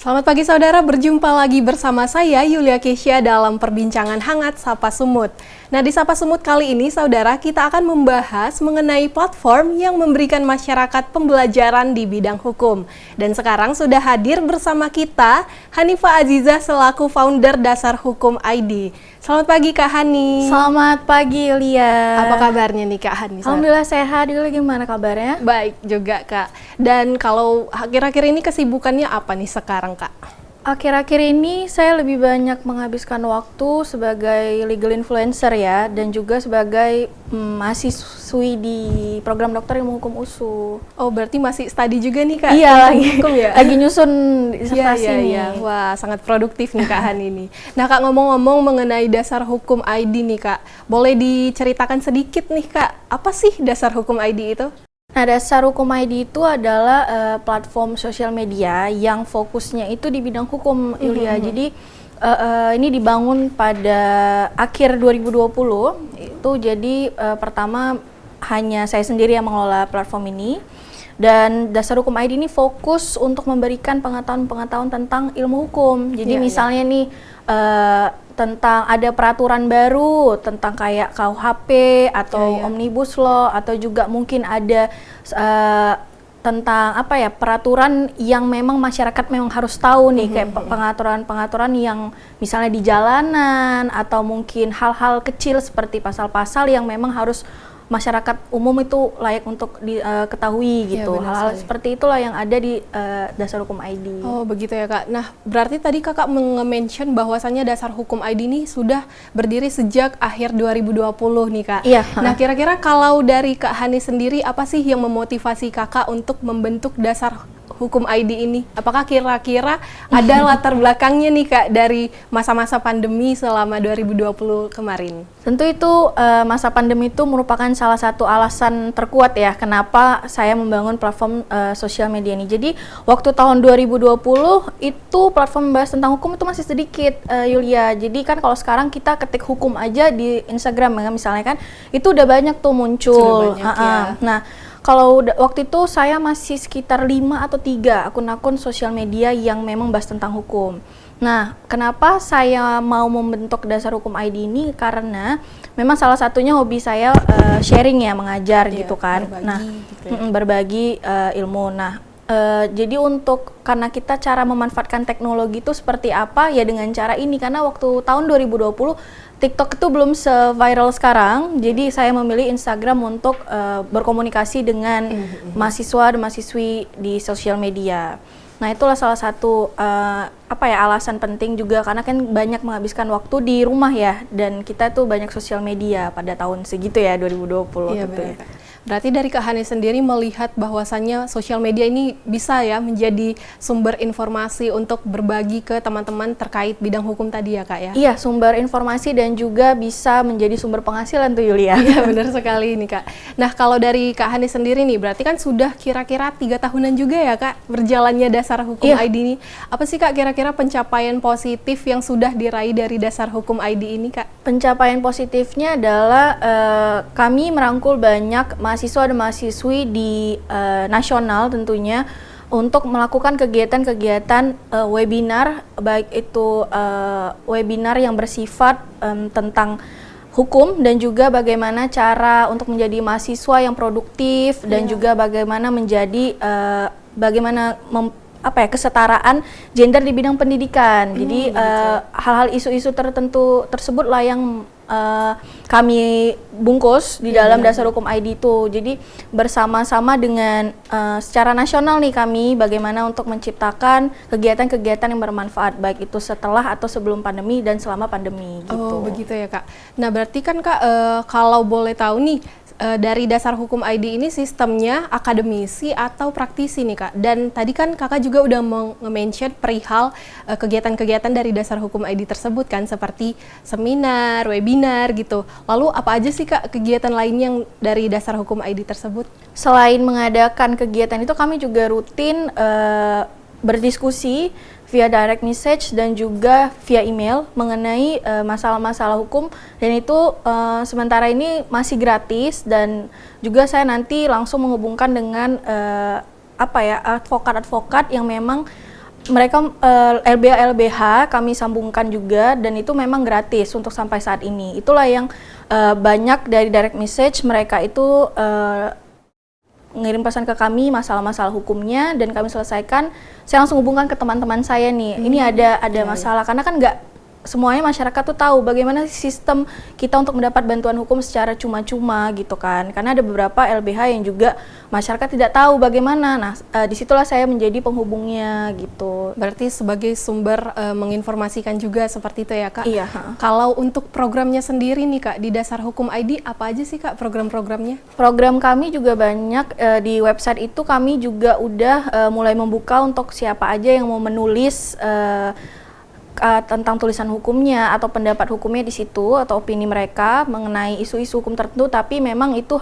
Selamat pagi saudara, berjumpa lagi bersama saya Yulia Kesya dalam perbincangan hangat Sapa Sumut. Nah, di Sapa Sumut kali ini saudara, kita akan membahas mengenai platform yang memberikan masyarakat pembelajaran di bidang hukum. Dan sekarang sudah hadir bersama kita Hanifah Aziza selaku founder Dasar Hukum ID. Selamat pagi Kak Hani. Selamat pagi Yulia. Apa kabarnya nih Kak Hani? Alhamdulillah sehat. Yulia gimana kabarnya? Baik juga Kak. Dan kalau akhir-akhir ini kesibukannya apa nih sekarang Kak? Akhir-akhir ini saya lebih banyak menghabiskan waktu sebagai legal influencer ya, dan juga sebagai mahasiswi di program dokter ilmu hukum USU. Oh, berarti masih studi juga nih Kak? Iya, hukum ya? lagi nyusun disertasi nih. Iya. Wah, sangat produktif nih Kak Han ini. Nah Kak, ngomong-ngomong mengenai Dasar Hukum ID nih Kak, boleh diceritakan sedikit nih Kak, apa sih Dasar Hukum ID itu? Nah, Dasar Hukum ID itu adalah platform sosial media yang fokusnya itu di bidang hukum, Yulia. Jadi ini dibangun pada akhir 2020. Itu jadi pertama hanya saya sendiri yang mengelola platform ini. Dan Dasar Hukum ID ini fokus untuk memberikan pengetahuan-pengetahuan tentang ilmu hukum. Jadi misalnya nih tentang ada peraturan baru tentang kayak KUHP atau Omnibus Law, atau juga mungkin ada tentang apa ya, peraturan yang memang masyarakat memang harus tahu nih, kayak pengaturan-pengaturan yang misalnya di jalanan, atau mungkin hal-hal kecil seperti pasal-pasal yang memang harus masyarakat umum itu layak untuk diketahui gitu. Hal-hal seperti itulah yang ada di Dasar Hukum ID. Oh, begitu ya Kak. Nah, berarti tadi Kakak mention bahwasannya Dasar Hukum ID ini sudah berdiri sejak akhir 2020 nih Kak. Iya. Nah, kira-kira kalau dari Kak Hani sendiri, apa sih yang memotivasi Kakak untuk membentuk Dasar Hukum ID ini? Apakah kira-kira ada latar belakangnya nih Kak dari masa-masa pandemi selama 2020 kemarin? Tentu itu masa pandemi itu merupakan salah satu alasan terkuat ya kenapa saya membangun platform sosial media ini. Jadi waktu tahun 2020 itu platform membahas tentang hukum itu masih sedikit, Yulia. Jadi kan kalau sekarang kita ketik hukum aja di Instagram ya, misalnya kan itu udah banyak tuh muncul. Sudah banyak, ya. Nah, kalau waktu itu saya masih sekitar 5 atau 3 akun-akun sosial media yang memang bahas tentang hukum. Nah, kenapa saya mau membentuk Dasar Hukum ID ini? Karena memang salah satunya hobi saya sharing ya, mengajar gitu kan. Berbagi ilmu. Nah, jadi karena kita cara memanfaatkan teknologi itu seperti apa ya, dengan cara ini. Karena waktu tahun 2020 TikTok itu belum se-viral sekarang, jadi saya memilih Instagram untuk berkomunikasi dengan mahasiswa dan mahasiswi di sosial media. Nah, itulah salah satu alasan penting juga, karena kan banyak menghabiskan waktu di rumah ya, dan kita tuh banyak sosial media pada tahun segitu ya, 2020 gitu ya. Berarti dari Kak Hani sendiri melihat bahwasannya sosial media ini bisa ya menjadi sumber informasi untuk berbagi ke teman-teman terkait bidang hukum tadi ya Kak ya? Iya, sumber informasi dan juga bisa menjadi sumber penghasilan tuh Yulia. Iya, benar sekali ini Kak. Nah, kalau dari Kak Hani sendiri nih, berarti kan sudah kira-kira 3 tahunan juga ya Kak berjalannya Dasar Hukum ID ini. Apa sih Kak kira-kira pencapaian positif yang sudah diraih dari Dasar Hukum ID ini Kak? Pencapaian positifnya adalah kami merangkul banyak mahasiswa dan mahasiswi di nasional tentunya untuk melakukan kegiatan-kegiatan webinar, baik itu webinar yang bersifat tentang hukum, dan juga bagaimana cara untuk menjadi mahasiswa yang produktif, dan juga bagaimana menjadi kesetaraan gender di bidang pendidikan. Jadi hal-hal isu-isu tertentu tersebutlah yang kami bungkus di dalam Dasar Hukum ID itu. Jadi bersama-sama dengan secara nasional nih kami bagaimana untuk menciptakan kegiatan-kegiatan yang bermanfaat, baik itu setelah atau sebelum pandemi dan selama pandemi gitu. Oh, begitu ya Kak. Nah, berarti kan Kak kalau boleh tahu nih, dari Dasar Hukum ID ini sistemnya akademisi atau praktisi nih Kak? Dan tadi kan Kakak juga udah mention perihal kegiatan-kegiatan dari Dasar Hukum ID tersebut kan, seperti seminar, webinar gitu. Lalu apa aja sih Kak kegiatan lain yang dari Dasar Hukum ID tersebut? Selain mengadakan kegiatan itu, kami juga rutin berdiskusi via direct message dan juga via email mengenai masalah-masalah hukum, dan itu sementara ini masih gratis, dan juga saya nanti langsung menghubungkan dengan advokat-advokat yang memang mereka LBH kami sambungkan juga, dan itu memang gratis untuk sampai saat ini. Itulah yang banyak dari direct message mereka itu ngirim pesan ke kami masalah-masalah hukumnya, dan kami selesaikan. Saya langsung hubungkan ke teman-teman saya nih, ini ada masalah, karena kan nggak semuanya masyarakat tuh tahu bagaimana sistem kita untuk mendapat bantuan hukum secara cuma-cuma gitu kan, karena ada beberapa LBH yang juga masyarakat tidak tahu bagaimana. Nah, disitulah saya menjadi penghubungnya gitu. Berarti sebagai sumber menginformasikan juga seperti itu ya Kak? Iya. Kalau untuk programnya sendiri nih Kak, di Dasar Hukum ID apa aja sih Kak program-programnya? Program kami juga banyak, di website itu kami juga udah mulai membuka untuk siapa aja yang mau menulis tentang tulisan hukumnya atau pendapat hukumnya di situ, atau opini mereka mengenai isu-isu hukum tertentu, tapi memang itu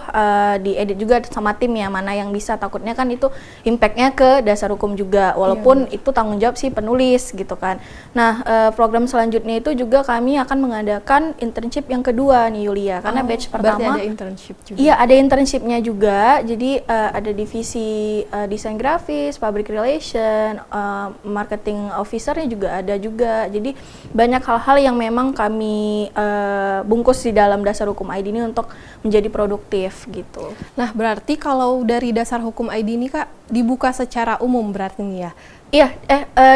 diedit juga sama tim ya, mana yang bisa, takutnya kan itu impactnya ke dasar hukum juga, walaupun itu tanggung jawab si penulis gitu kan. Nah, program selanjutnya itu juga kami akan mengadakan internship yang kedua nih Yulia, karena batch pertama berarti ada internship juga? Iya, ada internshipnya juga, jadi ada divisi desain grafis, public relation, marketing officernya juga ada juga. Jadi banyak hal-hal yang memang kami bungkus di dalam Dasar Hukum ID ini untuk menjadi produktif gitu. Nah, berarti kalau dari Dasar Hukum ID ini Kak dibuka secara umum berarti nih ya? Iya,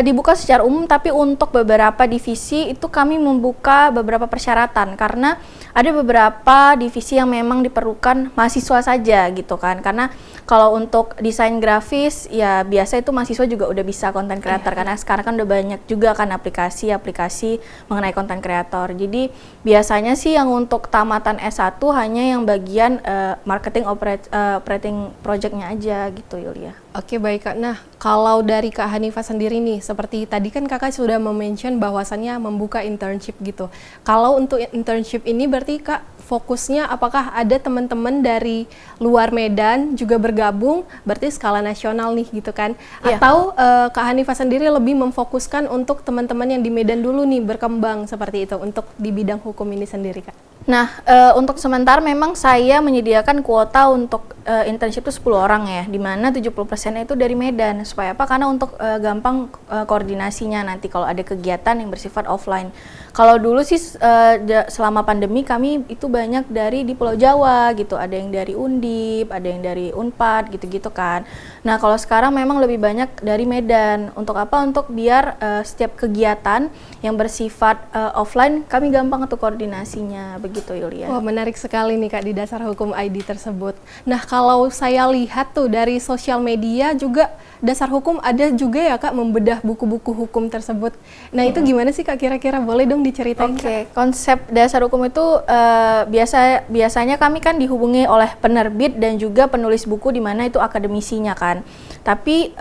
dibuka secara umum, tapi untuk beberapa divisi itu kami membuka beberapa persyaratan, karena ada beberapa divisi yang memang diperlukan mahasiswa saja gitu kan, karena kalau untuk desain grafis ya biasa itu mahasiswa juga udah bisa content creator, karena sekarang kan udah banyak juga kan aplikasi mengenai content creator. Jadi biasanya sih yang untuk tamatan S1 hanya yang bagian marketing operating project-nya aja gitu Yulia. Oke, baik Kak. Nah, kalau dari Kak Hanifah sendiri nih, seperti tadi kan Kakak sudah mention bahwasannya membuka internship gitu. Kalau untuk internship ini berarti Kak fokusnya apakah ada teman-teman dari luar Medan juga bergabung, berarti skala nasional nih gitu kan? Iya. Atau Kak Hanifah sendiri lebih memfokuskan untuk teman-teman yang di Medan dulu nih berkembang seperti itu untuk di bidang hukum ini sendiri Kak? Nah, untuk sementara memang saya menyediakan kuota untuk internship itu 10 orang ya, di mana 70% itu dari Medan. Supaya apa? Karena untuk gampang koordinasinya nanti kalau ada kegiatan yang bersifat offline. Kalau dulu sih selama pandemi kami itu banyak dari di Pulau Jawa gitu, ada yang dari Undip, ada yang dari Unpad gitu-gitu kan. Nah, kalau sekarang memang lebih banyak dari Medan. Untuk apa? Untuk biar setiap kegiatan yang bersifat offline kami gampang untuk koordinasinya begitu Yulia. Wah, menarik sekali nih Kak di Dasar Hukum ID tersebut. Nah, kalau saya lihat tuh dari sosial media juga Dasar Hukum ada juga ya Kak membedah buku-buku hukum tersebut. Nah, itu gimana sih Kak kira-kira? Boleh dong diceritain Kak? Konsep Dasar Hukum itu biasanya kami kan dihubungi oleh penerbit dan juga penulis buku di mana itu akademisinya kan. Tapi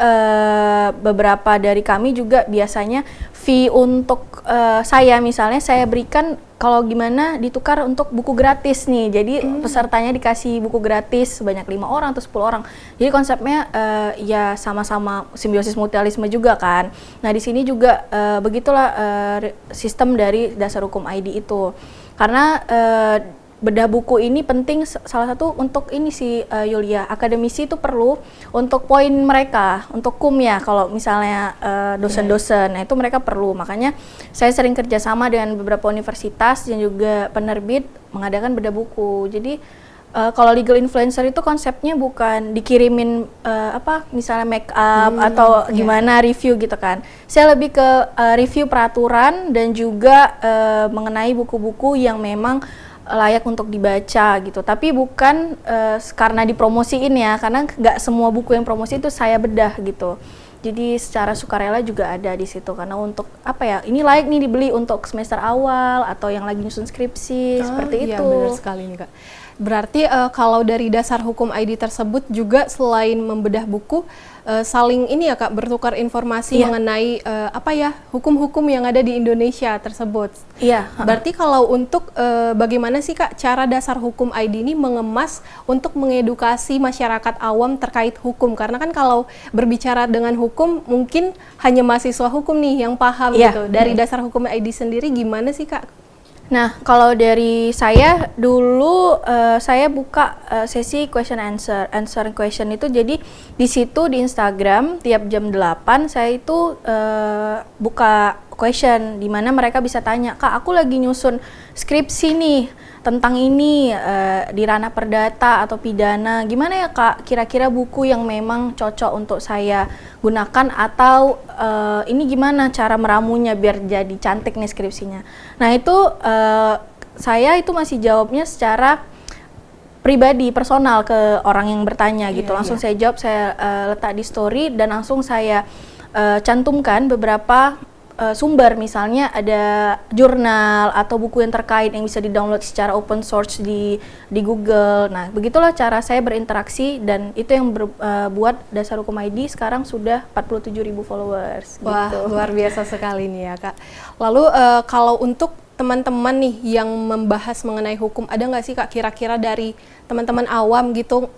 beberapa dari kami juga biasanya fee untuk saya misalnya saya berikan kalau gimana ditukar untuk buku gratis nih. Jadi pesertanya dikasih buku gratis sebanyak 5 orang atau 10 orang. Jadi konsepnya ya sama-sama simbiosis mutualisme juga kan. Nah, di sini juga begitulah sistem dari Dasar Hukum ID itu. Karena bedah buku ini penting, salah satu untuk ini sih Yulia, akademisi itu perlu untuk poin mereka, untuk kum ya, kalau misalnya dosen-dosen, nah itu mereka perlu. Makanya saya sering kerjasama dengan beberapa universitas dan juga penerbit mengadakan bedah buku. Jadi kalau legal influencer itu konsepnya bukan dikirimin misalnya make up atau gimana review gitu kan. Saya lebih ke review peraturan dan juga mengenai buku-buku yang memang layak untuk dibaca gitu, tapi bukan karena dipromosiin ya, karena nggak semua buku yang promosi itu saya bedah gitu. Jadi secara sukarela juga ada di situ, karena untuk apa ya, ini layak nih dibeli untuk semester awal atau yang lagi nyusun skripsi seperti itu. Benar sekali nih Kak. Berarti kalau dari Dasar Hukum ID tersebut juga selain membedah buku, saling ini ya Kak, bertukar informasi mengenai hukum-hukum yang ada di Indonesia tersebut. Iya. Berarti kalau untuk bagaimana sih Kak cara Dasar Hukum ID ini mengemas untuk mengedukasi masyarakat awam terkait hukum? Karena kan kalau berbicara dengan hukum mungkin hanya mahasiswa hukum nih yang paham gitu. Dari Dasar Hukum ID sendiri gimana sih Kak? Nah, kalau dari saya dulu saya buka sesi question answer question itu, jadi di situ di Instagram tiap jam 8 saya itu buka question di mana mereka bisa tanya, "Kak, aku lagi nyusun skripsi nih tentang ini di ranah perdata atau pidana. Gimana ya, Kak? Kira-kira buku yang memang cocok untuk saya gunakan, atau ini gimana cara meramunya biar jadi cantik nih skripsinya." Nah, itu saya itu masih jawabnya secara pribadi, personal ke orang yang bertanya gitu. Langsung saya jawab, saya letak di story dan langsung saya cantumkan beberapa sumber, misalnya ada jurnal atau buku yang terkait yang bisa di-download secara open source di Google. Nah, begitulah cara saya berinteraksi, dan itu yang buat Dasar Hukum ID sekarang sudah 47.000 followers. Wah, gitu. luar biasa sekali nih ya, Kak. Lalu kalau untuk teman-teman nih yang membahas mengenai hukum, ada nggak sih, Kak, kira-kira dari teman-teman awam gitu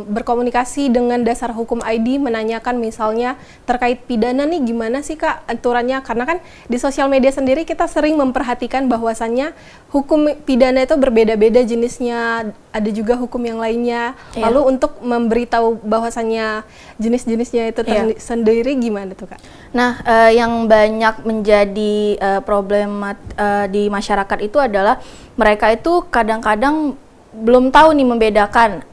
berkomunikasi dengan Dasar Hukum ID, menanyakan misalnya terkait pidana nih, gimana sih, Kak, aturannya? Karena kan di sosial media sendiri kita sering memperhatikan bahwasannya hukum pidana itu berbeda-beda jenisnya, ada juga hukum yang lainnya. Lalu untuk memberitahu bahwasannya jenis-jenisnya itu sendiri gimana tuh, Kak? Nah, yang banyak menjadi problem di masyarakat itu adalah mereka itu kadang-kadang belum tahu nih membedakan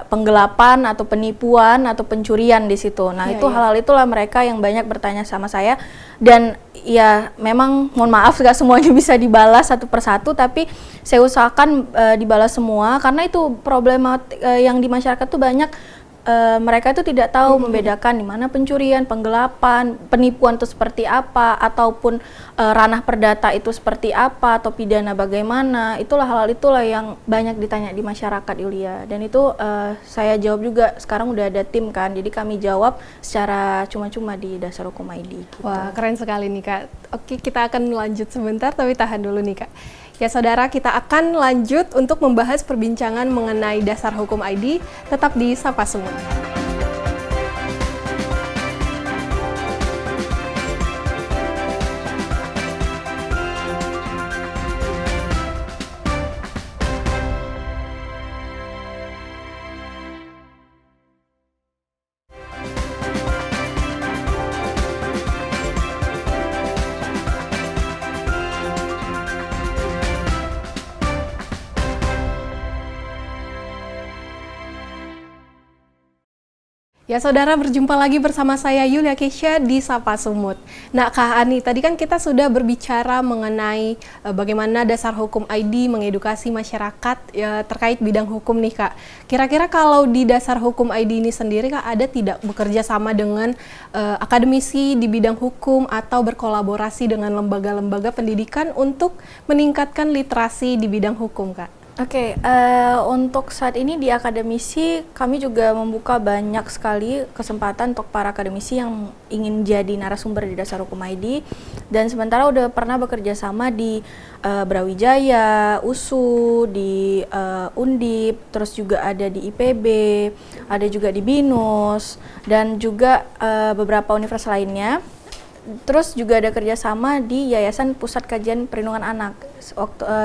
penggelapan atau penipuan atau pencurian di situ. Nah, hal-hal itulah mereka yang banyak bertanya sama saya, dan ya memang mohon maaf gak semuanya bisa dibalas satu persatu, tapi saya usahakan dibalas semua, karena itu problematik yang di masyarakat tuh banyak. Mereka itu tidak tahu membedakan di mana pencurian, penggelapan, penipuan itu seperti apa, ataupun ranah perdata itu seperti apa, atau pidana bagaimana. Itulah hal-hal itulah yang banyak ditanya di masyarakat, Yulia. Dan itu saya jawab juga, sekarang udah ada tim kan, jadi kami jawab secara cuma-cuma di Dasar Hukum ID. Gitu. Wah, keren sekali nih, Kak. Oke, kita akan lanjut sebentar, tapi tahan dulu nih, Kak. Ya saudara, kita akan lanjut untuk membahas perbincangan mengenai Dasar Hukum ID, tetap di Sapa Sumut. Ya saudara, berjumpa lagi bersama saya Yulia Kesha di Sapa Sumut. Nah, Kak Ani, tadi kan kita sudah berbicara mengenai bagaimana Dasar Hukum ID mengedukasi masyarakat terkait bidang hukum nih, Kak. Kira-kira kalau di Dasar Hukum ID ini sendiri, Kak, ada tidak bekerja sama dengan akademisi di bidang hukum atau berkolaborasi dengan lembaga-lembaga pendidikan untuk meningkatkan literasi di bidang hukum, Kak? Oke, untuk saat ini di akademisi kami juga membuka banyak sekali kesempatan untuk para akademisi yang ingin jadi narasumber di Dasar Hukum ID, dan sementara udah pernah bekerja sama di Brawijaya, USU, di Undip, terus juga ada di IPB, ada juga di BINUS, dan juga beberapa universitas lainnya. Terus juga ada kerjasama di Yayasan Pusat Kajian Perlindungan Anak.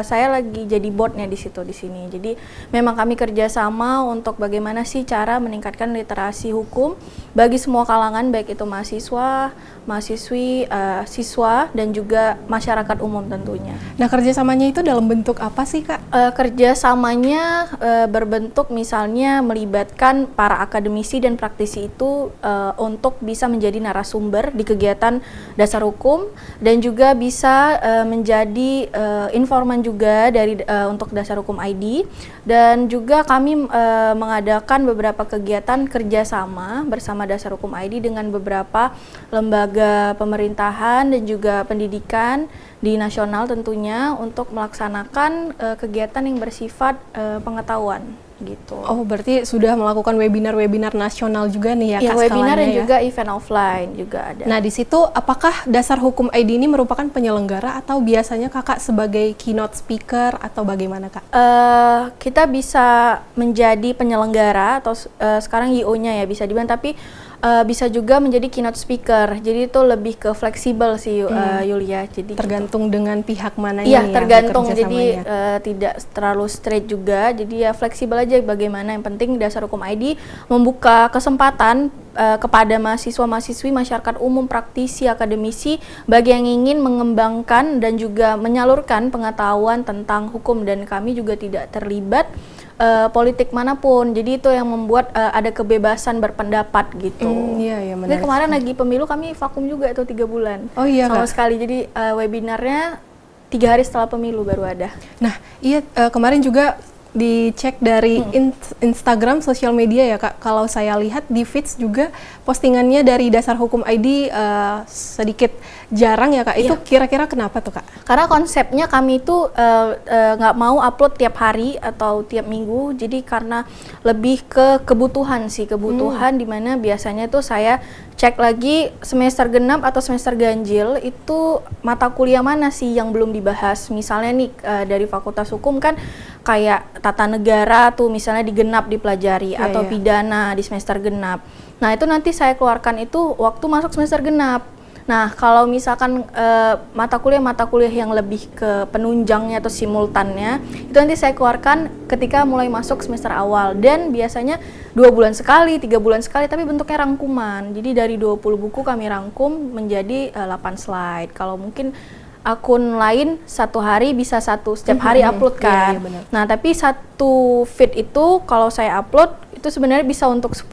Saya lagi jadi boardnya di sini. Jadi memang kami kerjasama untuk bagaimana sih cara meningkatkan literasi hukum bagi semua kalangan, baik itu mahasiswa, mahasiswi, siswa, dan juga masyarakat umum tentunya. Nah, kerjasamanya itu dalam bentuk apa sih, Kak? Kerjasamanya berbentuk misalnya melibatkan para akademisi dan praktisi itu untuk bisa menjadi narasumber di kegiatan Dasar Hukum, dan juga bisa menjadi informan juga dari untuk Dasar Hukum ID, dan juga kami mengadakan beberapa kegiatan kerjasama bersama Dasar Hukum ID dengan beberapa lembaga pemerintahan dan juga pendidikan di nasional tentunya untuk melaksanakan kegiatan yang bersifat pengetahuan gitu. Oh, berarti sudah melakukan webinar-webinar nasional juga nih ya, Kak? Webinar dan juga event offline juga ada. Nah, di situ apakah Dasar Hukum ID ini merupakan penyelenggara atau biasanya Kakak sebagai keynote speaker atau bagaimana, Kak? Kita bisa menjadi penyelenggara atau sekarang IO-nya ya bisa dibilang, tapi bisa juga menjadi keynote speaker. Jadi itu lebih ke fleksibel sih Yulia. Jadi tergantung dengan pihak mananya iya, nih tergantung. ya, Jadi tidak terlalu straight juga. Jadi ya fleksibel aja bagaimana. Yang penting Dasar Hukum ID membuka kesempatan kepada mahasiswa-mahasiswi, masyarakat umum, praktisi, akademisi bagi yang ingin mengembangkan dan juga menyalurkan pengetahuan tentang hukum, dan kami juga tidak terlibat politik manapun. Jadi itu yang membuat ada kebebasan berpendapat gitu. Iya, Jadi kemarin lagi pemilu kami vakum juga itu 3 bulan. Oh iya, sama Kak. sekali. Jadi webinarnya 3 hari setelah pemilu baru ada. Nah, iya, kemarin juga dicek dari Instagram sosial media ya Kak. Kalau saya lihat di feeds juga postingannya dari Dasar Hukum ID sedikit jarang ya Kak. Itu kira-kira kenapa tuh Kak? Karena konsepnya kami itu nggak mau upload tiap hari atau tiap minggu. Jadi karena lebih ke kebutuhan sih, kebutuhan dimana biasanya tuh saya cek lagi semester genap atau semester ganjil itu mata kuliah mana sih yang belum dibahas. Misalnya nih dari Fakultas Hukum kan kayak tata negara tuh misalnya di genap dipelajari atau pidana di semester genap. Nah itu nanti saya keluarkan itu waktu masuk semester genap. Nah kalau misalkan mata kuliah yang lebih ke penunjangnya atau simultannya itu nanti saya keluarkan ketika mulai masuk semester awal, dan biasanya 2 bulan sekali, 3 bulan sekali, tapi bentuknya rangkuman. Jadi dari 20 buku kami rangkum menjadi 8 slide. Kalau mungkin akun lain satu hari bisa setiap hari upload kan. Nah tapi satu feed itu kalau saya upload itu sebenarnya bisa untuk 10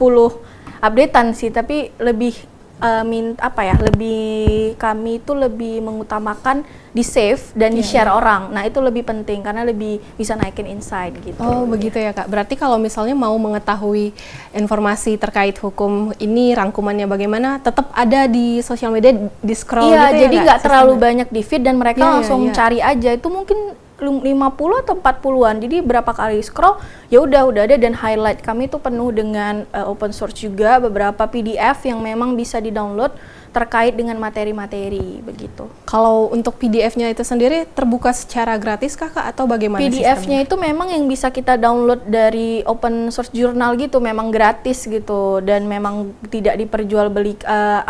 updatean sih, tapi lebih lebih kami itu lebih mengutamakan di save dan di share orang. Nah itu lebih penting karena lebih bisa naikin insight gitu. Oh begitu ya Kak. Berarti kalau misalnya mau mengetahui informasi terkait hukum ini rangkumannya bagaimana, tetap ada di sosial media, di scroll gitu ya Kak? Jadi nggak terlalu banyak di feed dan mereka langsung cari aja. Itu mungkin 50 atau 40-an. Jadi berapa kali scroll ya udah ada, dan highlight kami itu penuh dengan open source juga, beberapa PDF yang memang bisa di-download terkait dengan materi-materi begitu. Kalau untuk PDF-nya itu sendiri terbuka secara gratis Kak atau bagaimana PDF-nya itu memang yang bisa kita download dari open source jurnal gitu, memang gratis gitu, dan memang tidak diperjualbelikan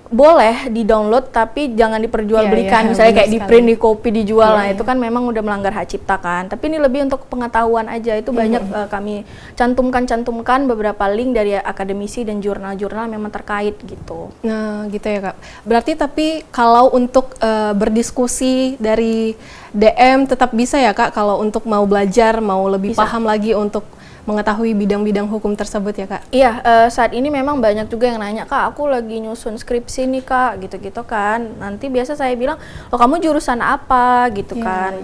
boleh di-download tapi jangan diperjualbelikan, misalnya kayak di-print, di-copy, dijual. Nah, itu kan memang udah melanggar hak cipta kan. Tapi ini lebih untuk pengetahuan aja. Itu banyak kami cantumkan beberapa link dari akademisi dan jurnal-jurnal memang terkait gitu. Nah, gitu ya Kak. Berarti tapi kalau untuk berdiskusi dari DM tetap bisa ya Kak, kalau untuk mau belajar, mau lebih paham lagi untuk mengetahui bidang-bidang hukum tersebut ya Kak? Iya, saat ini memang banyak juga yang nanya, Kak aku lagi nyusun skripsi nih Kak, gitu-gitu kan. Nanti biasa saya bilang, oh kamu jurusan apa gitu kan.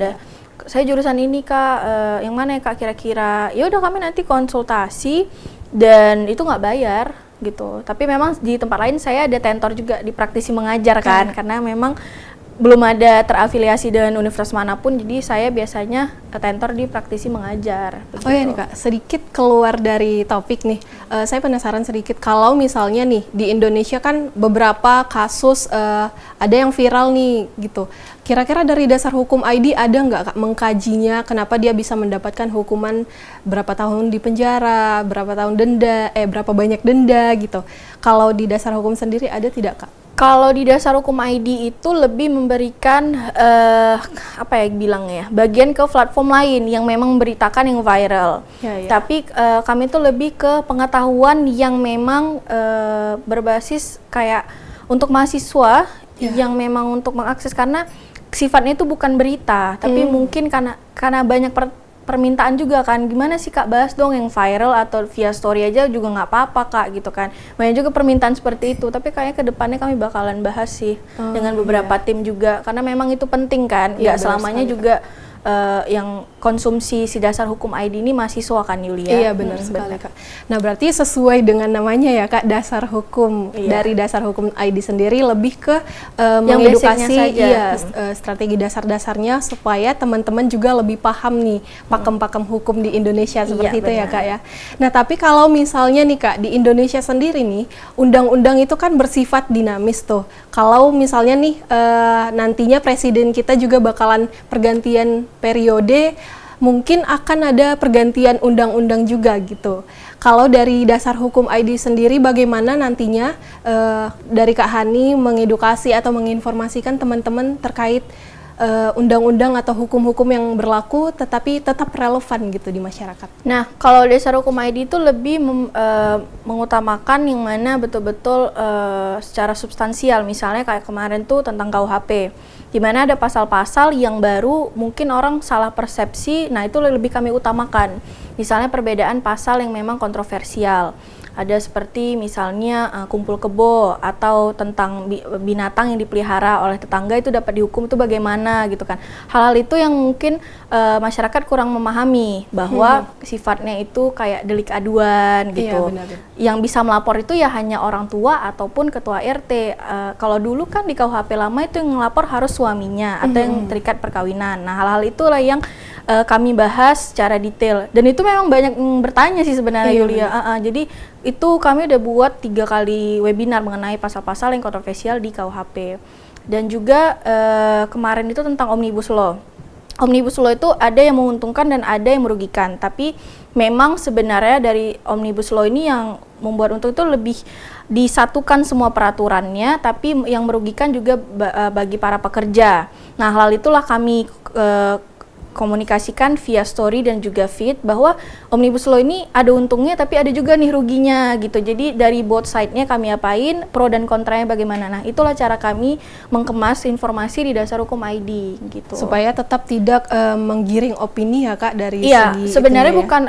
Saya jurusan ini Kak, yang mana ya Kak kira-kira? Ya udah kami nanti konsultasi, dan itu nggak bayar gitu. Tapi memang di tempat lain saya ada tentor juga di praktisi mengajar kan, karena memang belum ada terafiliasi dengan universitas manapun, jadi saya biasanya tentor di praktisi mengajar. Begitu. Oh ya nih Kak, sedikit keluar dari topik nih, saya penasaran sedikit, kalau misalnya nih di Indonesia kan beberapa kasus ada yang viral nih gitu, kira-kira dari Dasar Hukum ID ada nggak Kak mengkajinya, kenapa dia bisa mendapatkan hukuman berapa tahun di penjara, berapa tahun denda, berapa banyak denda gitu. Kalau di Dasar Hukum sendiri ada tidak Kak? Kalau di Dasar Hukum ID itu lebih memberikan bagian ke platform lain yang memang memberitakan yang viral. Tapi kami itu lebih ke pengetahuan yang memang berbasis kayak untuk mahasiswa yang memang untuk mengakses, karena sifatnya itu bukan berita, tapi mungkin karena banyak permintaan juga kan, gimana sih Kak bahas dong yang viral atau via story aja juga nggak apa-apa Kak gitu kan. Banyak juga permintaan seperti itu, tapi kayaknya kedepannya kami bakalan bahas sih dengan beberapa tim juga, karena memang itu penting kan, nggak selamanya juga yang konsumsi si Dasar Hukum ID ini mahasiswa kan Yulia. Iya benar sekali Kak. Nah berarti sesuai dengan namanya ya Kak, Dasar Hukum. Dari Dasar Hukum ID sendiri lebih ke mengedukasi strategi dasar-dasarnya supaya teman-teman juga lebih paham nih pakem-pakem hukum di Indonesia seperti itu ya Kak ya. Nah tapi kalau misalnya nih Kak di Indonesia sendiri nih, undang-undang itu kan bersifat dinamis tuh. Kalau misalnya nih nantinya presiden kita juga bakalan pergantian periode, mungkin akan ada pergantian undang-undang juga gitu. Kalau dari Dasar Hukum ID sendiri bagaimana nantinya dari Kak Hani mengedukasi atau menginformasikan teman-teman terkait undang-undang atau hukum-hukum yang berlaku tetapi tetap relevan gitu di masyarakat. Nah, kalau Dasar Hukum ID itu lebih mengutamakan yang mana betul-betul secara substansial. Misalnya kayak kemarin tuh tentang KUHP, di mana ada pasal-pasal yang baru mungkin orang salah persepsi. Nah, itu lebih kami utamakan. Misalnya perbedaan pasal yang memang kontroversial. Ada seperti misalnya kumpul kebo atau tentang binatang yang dipelihara oleh tetangga itu dapat dihukum itu bagaimana gitu kan. Hal-hal itu yang mungkin masyarakat kurang memahami bahwa sifatnya itu kayak delik aduan gitu. Iya, benar. Yang bisa melapor itu ya hanya orang tua ataupun ketua RT. Kalau dulu kan di KUHP lama itu yang melapor harus suaminya atau yang terikat perkawinan. Nah, hal-hal itulah yang kami bahas secara detail, dan itu memang banyak yang bertanya sih sebenarnya, Yulia. Jadi itu kami udah buat 3 kali webinar mengenai pasal-pasal yang kontroversial di KUHP. Dan juga kemarin itu tentang Omnibus Law. Omnibus Law itu ada yang menguntungkan dan ada yang merugikan, tapi memang sebenarnya dari Omnibus Law ini yang membuat untung itu lebih disatukan semua peraturannya, tapi yang merugikan juga bagi para pekerja. Nah, hal itulah kami komunikasikan via story dan juga feed bahwa Omnibus Law ini ada untungnya tapi ada juga nih ruginya gitu. Jadi dari both side-nya kami apain, pro dan kontranya bagaimana. Nah, itulah cara kami mengemas informasi di Dasar Hukum ID gitu. Supaya tetap tidak menggiring opini ya Kak dari segi sebenarnya itunya, bukan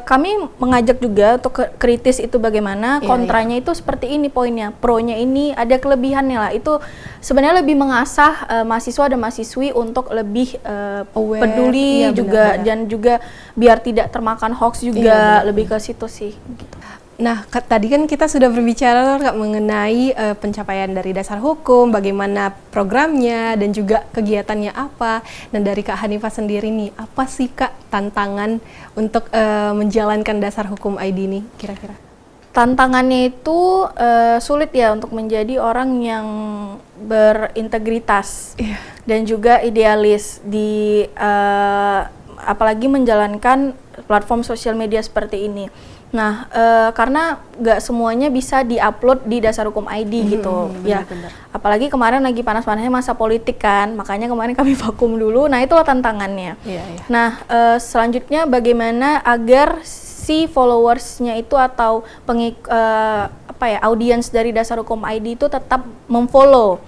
kami mengajak juga untuk kritis itu bagaimana, kontranya itu seperti ini poinnya, pro-nya ini ada kelebihannya lah. Itu sebenarnya lebih mengasah mahasiswa dan mahasiswi untuk lebih peduli juga, dan juga biar tidak termakan hoax juga, lebih ke situ sih gitu. Nah, tadi kan kita sudah berbicara Kak mengenai pencapaian dari Dasar Hukum, bagaimana programnya dan juga kegiatannya apa. Dan dari Kak Hanifah sendiri nih, apa sih Kak tantangan untuk menjalankan Dasar Hukum ID ini kira-kira? Tantangannya itu sulit ya untuk menjadi orang yang berintegritas dan juga idealis di apalagi menjalankan platform sosial media seperti ini. Nah, karena nggak semuanya bisa diupload di Dasar Hukum ID gitu, benar. Apalagi kemarin lagi panas-panasnya masa politik kan, makanya kemarin kami vakum dulu. Nah, itulah tantangannya. Nah, selanjutnya bagaimana agar si followersnya itu atau audiens dari Dasar Hukum ID itu tetap memfollow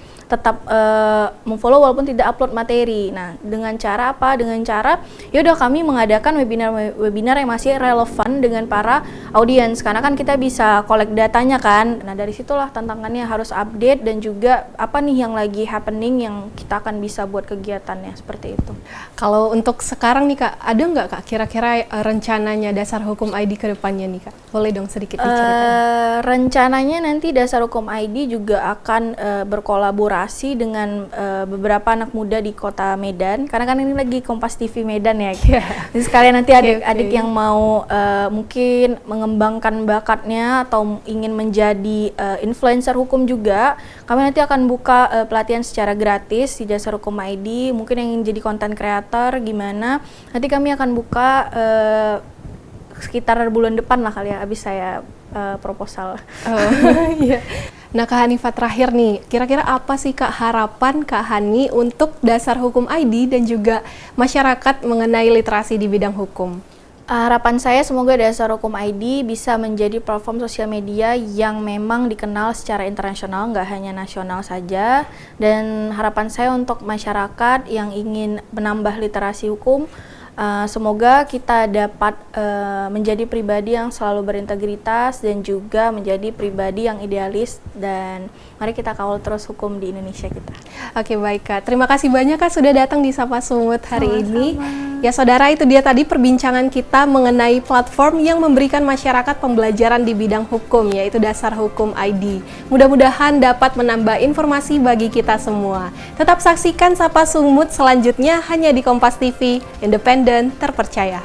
walaupun tidak upload materi. Nah, dengan cara apa? Dengan cara yaudah kami mengadakan webinar yang masih relevan dengan para audiens, karena kan kita bisa collect datanya kan. Nah, dari situlah tantangannya harus update dan juga apa nih yang lagi happening yang kita akan bisa buat kegiatannya seperti itu. Kalau untuk sekarang nih Kak, ada nggak Kak kira-kira rencananya Dasar Hukum ID ke depannya nih Kak? Boleh dong sedikit diceritakan. Rencananya nanti Dasar Hukum ID juga akan berkolaborasi dengan beberapa anak muda di Kota Medan, karena kan ini lagi Kompas TV Medan ya. Jadi sekalian nanti adik-adik yang mau mungkin mengembangkan bakatnya atau ingin menjadi influencer hukum juga, kami nanti akan buka pelatihan secara gratis di Dasar Hukum ID. Mungkin yang ingin jadi content creator gimana, nanti kami akan buka sekitar bulan depan lah kali ya, abis saya proposal. Nah, Kak Hanifah terakhir nih, kira-kira apa sih Kak harapan Kak Hani untuk Dasar Hukum ID dan juga masyarakat mengenai literasi di bidang hukum? Harapan saya semoga Dasar Hukum ID bisa menjadi platform sosial media yang memang dikenal secara internasional, nggak hanya nasional saja. Dan harapan saya untuk masyarakat yang ingin menambah literasi hukum, semoga kita dapat menjadi pribadi yang selalu berintegritas dan juga menjadi pribadi yang idealis, dan mari kita kawal terus hukum di Indonesia kita. Oke, baik Kak. Terima kasih banyak Kak sudah datang di Sapa Sumut hari ini. Ya saudara, itu dia tadi perbincangan kita mengenai platform yang memberikan masyarakat pembelajaran di bidang hukum, yaitu Dasar Hukum ID. Mudah-mudahan dapat menambah informasi bagi kita semua. Tetap saksikan Sapa Sumut selanjutnya hanya di Kompas TV, independen, terpercaya.